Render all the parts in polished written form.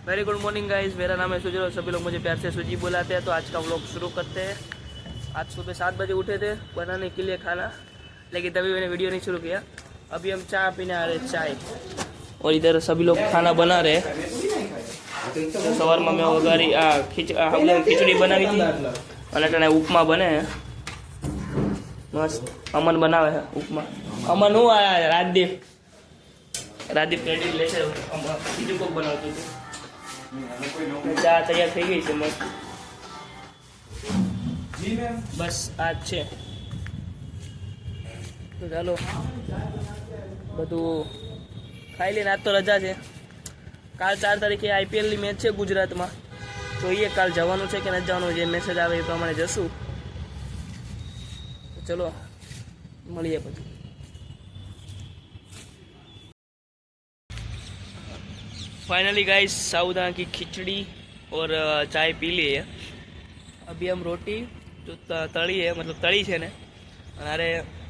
Very good morning guys, मेरा नाम है सुजील और सभी लोग मुझे प्यार से सुजी बुलाते हैं। तो आज का व्लॉग शुरू करते हैं। आज सुबह 7 बजे उठे थे बनाने के लिए खाना, लेकिन तभी मैंने वीडियो नहीं शुरू किया। अभी हम चाय पीने आ रहे हैं, चाय। और इधर सभी लोग खाना बना रहे हैं। तो सवार में मैं वगारी खिचड़ी बनावी थी અને ઉપમા બને મસ્ત। અમન બનાવે છે ઉપમા। અમન હું આયા રાજદીપ ક્રેડિટ લે છે। બીજું કોક બનાવતું હતું। ચા તૈયાર થઈ ગઈ છે મસ્ત। બસ આ જ છે। તો ચાલો બધું ખાઈ લઈને। આજ તો રજા છે। કાલ 4 તારીખે આઈપીએલની મેચ છે ગુજરાતમાં। જોઈએ કાલ જવાનું છે કે નથી જવાનું, જે મેસેજ આવે એ પ્રમાણે જશું। ચલો મળીએ પછી। फाइनली गाइस साबूदाना की खिचड़ी और चाय पी ली है। अभी हम रोटी जो तली है, मतलब तली है ने, अरे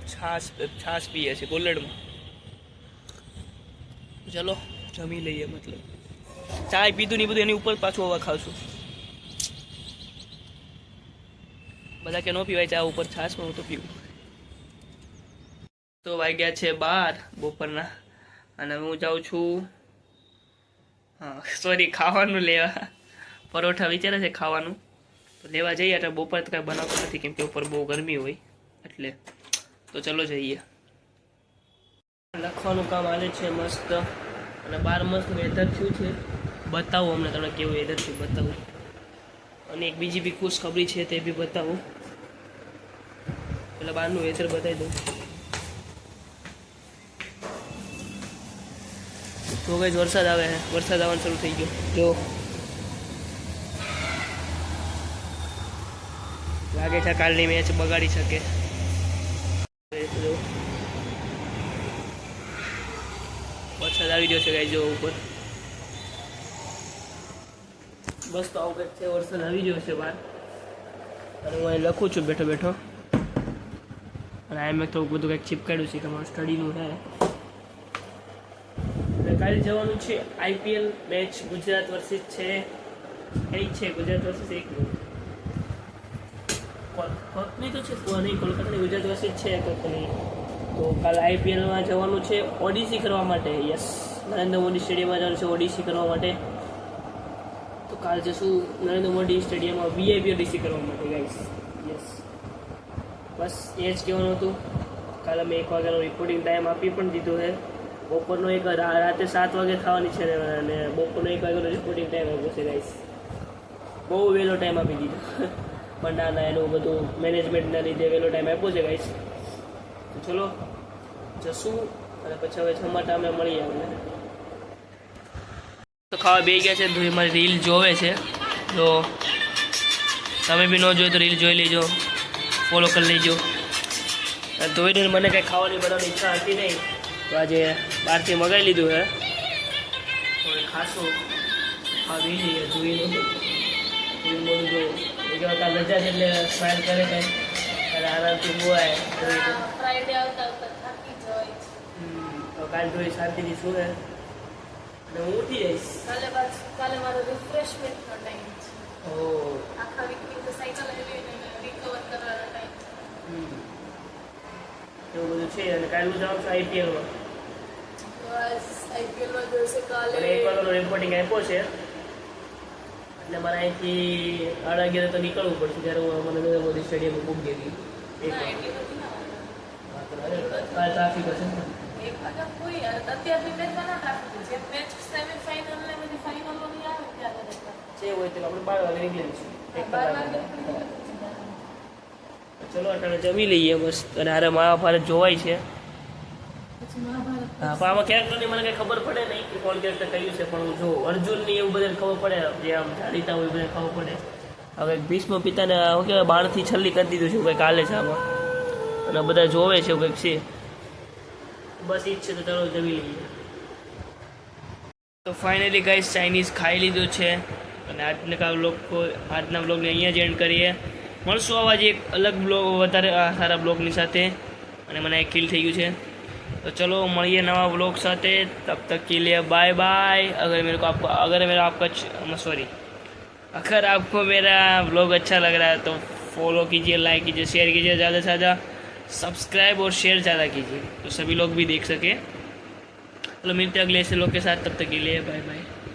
छाछ पीए छे गोल्डन में। चलो जमी लीए, मतलब चाय पीधું नहीं બધું એની ઉપર પાછું હવે ખાવશું। બધા કે નો પીવાય ચા ઉપર છાશ, પણ હું તો પીવું। તો વાગ્યા છે 12 બપોરના અને હું જાઉં છું સોરી ખાવાનું લેવા। પરોઠા વિચારે છે ખાવાનું, તો લેવા જઈએ। એટલે બપોર તો કાંઈ બનાવતો નથી કેમ કે ઉપર બહુ ગરમી હોય એટલે। તો ચલો જઈએ। લખવાનું કામ હાલે છે મસ્ત, અને બહાર મસ્ત વેધર થયું છે। બતાવું અમને તમને કેવું વેધર થયું બતાવું, અને એક બીજી બી ખુશ ખબરી છે તે બી બતાવું। પેલા બહારનું વેધર બતાવી દઉં। તો ગઈ વરસાદ આવે છે, વરસાદ આવવાનું શરૂ થઈ ગયો। જો લાગે છે કાલની મેચ બગાડી શકે। વરસાદ આવી રહ્યો છે ગાઈ, જો ઉપર। બસ તો આવું કંઈક છે, વરસાદ આવી રહ્યો છે બહાર, અને હું અહીં લખું છું બેઠો બેઠો। અને આ મેં થોડુંક બધું કંઈક ચીપકાડ્યું છે કે મારું સ્ટડીનું છે। કાલે જવાનું છે આઈપીએલ મેચ, ગુજરાત વર્સિસ છે કઈ છે, ગુજરાત વર્સિસ એક કંપની તો છે નહીં, કોલકાતાની ગુજરાત વર્સિસ છે કંપની। તો કાલે આઈપીએલમાં જવાનું છે ઓડિસી કરવા માટે। યસ, નરેન્દ્ર મોદી સ્ટેડિયમમાં જવાનું છે ઓડિસી કરવા માટે। તો કાલ જશું નરેન્દ્ર મોદી સ્ટેડિયમમાં વીઆઈપી ઓડિસી કરવા માટે ગાઈસ। યસ, બસ એ જ કહેવાનું હતું। કાલે મેં 1 વાગ્યાનો રિપોર્ટિંગ ટાઈમ આપી પણ દીધો છે। બપોરનો એક રાતે 7 વાગે થવાની છે, અને બપોરનો 1 વાગ્યાનો રિપોર્ટિંગ ટાઈમ આપ્યો છે ગાઈસ। બહુ વહેલો ટાઈમ આપી દીધો, પણ ના એનું બધું મેનેજમેન્ટના લીધે વહેલો ટાઈમ આપ્યો છે ગાઈસ। તો ચલો જશું, અને પછી હવે જમવા અમે મળીએ અમને। તો ખાવા બે ગયા છે, તો મારી રીલ જોવે છે। તો તમે બી ન જોયો તો રીલ જોઈ લેજો, ફોલો કરી લેજો। ધોઈને મને કંઈ ખાવાની બનાવવાની ઈચ્છા હતી નહીં, તો આજે બહારથી મગાવી લીધું છે। હવે ખાશું, ખાવી લઈએ જોઈને બધું જો કાલ રજા છે એટલે સ્માઇલ કરે કંઈ, અને આરામથી બોવાય। ફ્રાઈડે આવતા થાકી જાય, તો કાલ જોઈ શાંતિથી સુવે, અને હું ઉઠી જઈશ કાલે મારો રિફ્રેશમેન્ટનો ટાઈમ છે। આખા વીકની તો સાયકલ રિકવર કરવાનો ટાઈમ, એવું બધું છે। અને કાલે હું જાઉં છું આઈપીએલમાં। આઈપીએલમાં જોશે કાલે 1 વાગ્યાનો રિપોર્ટિંગ આપ્યો છે, એટલે મારે અહીંથી 11:30 તો નીકળવું પડશે। ત્યારે હું મને નરેન્દ્ર મોદી સ્ટેડિયમમાં પૂગી ગઈ। કાલ ટ્રાફિક હશે ને, જે હોય તો આપણે 12 વાગે નીકળી જઈશું। ચલો અટાણે જમી લઈએ મસ્ત, અને આરે મહાભારત જોવાય છે। હા, પણ આમાં કેરેક્ટરની મને કંઈ ખબર પડે નહીં કે કોણ કેરેક્ટર કયું છે, પણ હું જો અર્જુનની એવું બધાને ખબર પડે, જે આમ જાણીતા હોય બધાને ખબર પડે। હવે ભીષ્મ પિતાને શું કહેવાય બાણથી છલ્લી કરી દીધું છે, એવું કંઈક હાલે છે આમાં, અને બધા જોવે છે એવું કંઈક છે। બસ ઈ જ છે, તો ચાલો જમી લઈએ। તો ફાઇનલી ગાઈસ ચાઇનીઝ ખાઈ લીધું છે, અને આજના બ્લોગને અહીંયા જ એન્ડ કરીએ। મળશું આવા જ એક અલગ બ્લોગ, વધારે સારા બ્લોગની સાથે, અને મને ફીલ થઈ ગયું છે। तो चलो મળીએ नवा व्लॉग साथे, तब तक के लिए बाय बाय। अगर आपको मेरा व्लॉग अच्छा लग रहा है तो फॉलो कीजिए, लाइक कीजिए, शेयर कीजिए, ज़्यादा से ज़्यादा सब्सक्राइब और शेयर ज़्यादा कीजिए तो सभी लोग भी देख सके। चलो मिलते हैं अगले ऐसे लोग के साथ, तब तक के लिए बाय बाय।